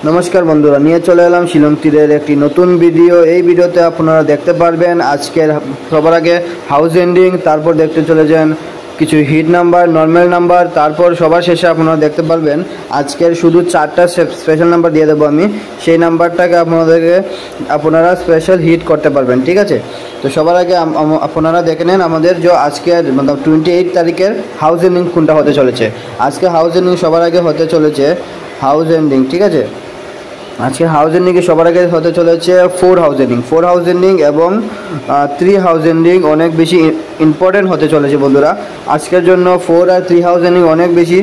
নমস্কার বন্ধুরা, নিয়ে চলে এলাম শিলং তীরের একটি নতুন ভিডিও। এই ভিডিওতে আপনারা দেখতে পারবেন আজকের সবার আগে হাউস এন্ডিং, তারপর দেখতে চলে যান কিছু হিট নাম্বার, নর্মাল নাম্বার, তারপর সবার শেষে আপনারা দেখতে পারবেন আজকের শুধু 4টা স্পেশাল নাম্বার দিয়ে দেবো আমি। সেই নাম্বারটাকে আপনারা স্পেশাল হিট করতে পারবেন, ঠিক আছে। তো সবার আগে আপনারা দেখে নেন আমাদের যে আজকের मतलब 28 তারিখের হাউস এন্ডিং কোনটা হতে চলেছে। আজকে হাউস এন্ডিং সবার আগে হতে চলেছে হাউস এন্ডিং, ঠিক আছে। আজকে হাউস এন্ডিংয়ে সবার আগে হতে চলেছে 4 হাউস এন্ডিং এবং 3 হাউস এন্ডিং অনেক বেশি ইম্পর্টেন্ট হতে চলেছে বন্ধুরা। আজকের জন্য 4 আর 3 হাউস এন্ডিং অনেক বেশি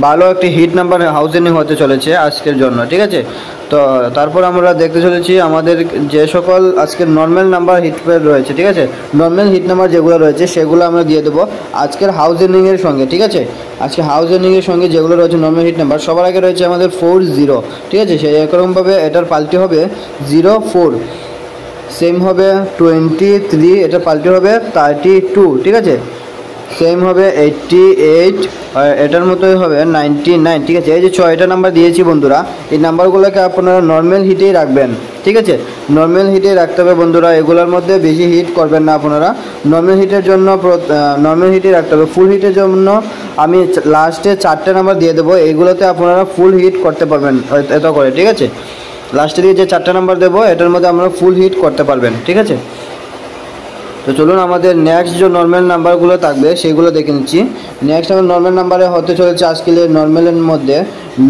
ভালো একটি হিট নাম্বার হাউস এন্ডিং হতে চলেছে আজকের জন্য, ঠিক আছে। তো তারপর আমরা দেখতে চলেছি আমাদের যে সকল আজকের নর্মাল নাম্বার হিট রয়েছে, ঠিক আছে। নর্মাল হিট নাম্বার যেগুলো রয়েছে সেগুলো আমরা দিয়ে দেবো আজকের হাউস এন্ডিংয়ের সঙ্গে, ঠিক আছে। আজকে হাউস এন্ডিংয়ের সঙ্গে যেগুলো রয়েছে নর্মাল হিট নাম্বার সবার আগে রয়েছে আমাদের 40, ঠিক আছে। সেই একরকমভাবে এটার পাল্টি হবে 04, সেম হবে 23, এটার পাল্টি হবে 32, ঠিক আছে। সেম হবে 88, আর এটার মতোই হবে 99, ঠিক আছে। এই যে 6টা নাম্বার দিয়েছি বন্ধুরা, এই নাম্বারগুলোকে আপনারা নর্মাল হিটেই রাখবেন, ঠিক আছে। নর্মাল হিটেই রাখতে হবে বন্ধুরা, এগুলোর মধ্যে বেশি হিট করবেন না আপনারা। নর্মাল হিটের জন্য নর্মাল হিটেই রাখতে হবে। ফুল হিটের জন্য আমি লাস্টে 4টে নাম্বার দিয়ে দেবো, এইগুলোতে আপনারা ফুল হিট করতে পারবেন এত করে, ঠিক আছে। লাস্টে দিয়ে যে 4টে নাম্বার দেবো এটার মধ্যে আপনারা ফুল হিট করতে পারবেন, ঠিক আছে। তো চলুন আমাদের নেক্সট যে নর্মাল নাম্বারগুলো থাকবে সেগুলো দেখে নিচ্ছি। নেক্সট আমার নর্মাল নাম্বারে হতে চলেছে আজকের নর্মালের মধ্যে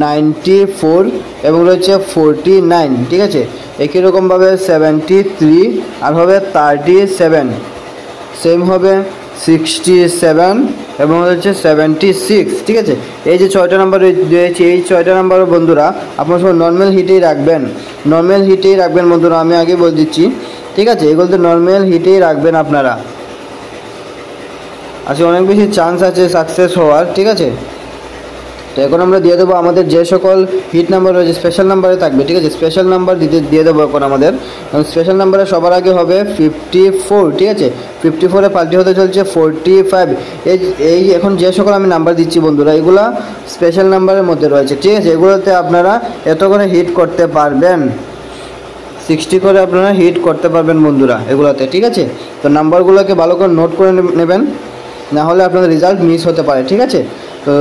94 এবং রয়েছে 49, ঠিক আছে। একই রকমভাবে 73 আর হবে 37, সেম হবে 67 এবং হচ্ছে 76, ঠিক আছে। এই যে 6টা নাম্বার রয়েছে এই 6টা নাম্বার বন্ধুরা আপনার সব নর্মাল হিটেই রাখবেন, নর্মাল হিটেই রাখবেন বন্ধুরা, আমি আগে বলে দিচ্ছি, ঠিক আছে। এগুলোতে নর্মাল হিটেই রাখবেন আপনারা, আজকে অনেক বেশি চান্স আছে সাকসেস হওয়ার, ঠিক আছে। তো এখন আমরা দিয়ে দেবো আমাদের যে সকল হিট নাম্বার রয়েছে স্পেশাল নাম্বারে থাকবে, ঠিক আছে। স্পেশাল নাম্বার দিয়ে দেবো এখন আমাদের স্পেশাল নাম্বারে সবার আগে হবে 54, ঠিক আছে। 54-এ পাল্টি হতে চলছে 45। এই এখন যে সকল আমি নাম্বার দিচ্ছি বন্ধুরা এগুলা স্পেশাল নাম্বারের মধ্যে রয়েছে, ঠিক আছে। এগুলোতে আপনারা এত করে হিট করতে পারবেন, 60 করে আপনারা হিট করতে পারবেন বন্ধুরা এগুলোতে, ঠিক আছে। তো নাম্বারগুলোকে ভালো করে নোট করে নেবেন, না হলে আপনাদের রেজাল্ট মিস হতে পারে, ঠিক আছে। তো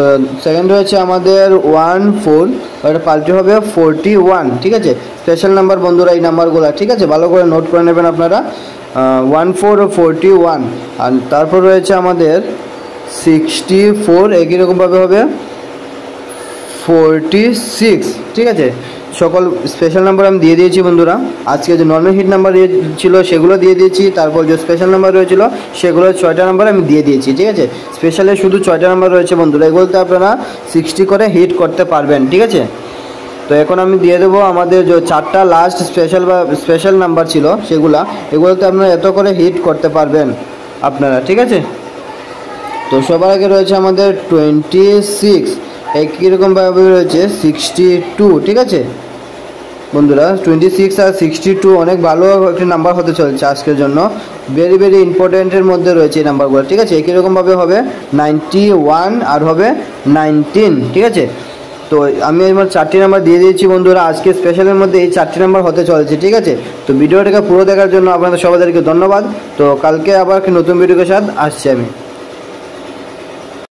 সেকেন্ড রয়েছে আমাদের 14, এটা পাল্টি হবে 41, ঠিক আছে। স্পেশাল নাম্বার বন্ধুরা এই নাম্বারগুলো, ঠিক আছে, ভালো করে নোট করে নেবেন আপনারা, 14 ও 41। আর তারপর রয়েছে আমাদের 64, একই রকমভাবে হবে 46, ঠিক আছে। সকল স্পেশাল নাম্বার আমি দিয়ে দিয়েছি বন্ধুরা। আজকে যে নর্মাল হিট নাম্বার ছিল সেগুলো দিয়ে দিয়েছি, তারপর যে স্পেশাল নাম্বার রয়েছিল সেগুলো 6টা নাম্বার আমি দিয়ে দিয়েছি, ঠিক আছে। স্পেশালে শুধু 6টা নাম্বার রয়েছে বন্ধুরা, এগুলোতে আপনারা 60 করে হিট করতে পারবেন, ঠিক আছে। তো এখন আমি দিয়ে দেবো আমাদের যে 4টা লাস্ট স্পেশাল নাম্বার ছিল এগুলোতে আপনারা এত করে হিট করতে পারবেন আপনারা, ঠিক আছে। তো সবার আগে রয়েছে আমাদের 26, একই রকমভাবে রয়েছে 62, ঠিক আছে বন্ধুরা। 26 আর 62 অনেক ভালো একটি নাম্বার হতে চলেছে আজকের জন্য, ভেরি ভেরি ইম্পর্টেন্টের মধ্যে রয়েছে এই নাম্বারগুলো, ঠিক আছে। একই রকমভাবে হবে 91 আর হবে 19, ঠিক আছে। তো আমি আমার 4টি নাম্বার দিয়ে দিয়েছি বন্ধুরা, আজকে স্পেশালের মধ্যে এই 4টি নাম্বার হতে চলেছে, ঠিক আছে। তো ভিডিওটাকে পুরো দেখার জন্য আপনাদের সবাইকে ধন্যবাদ। তো কালকে আবার একটি নতুন ভিডিওর সাথে আসছি আমি।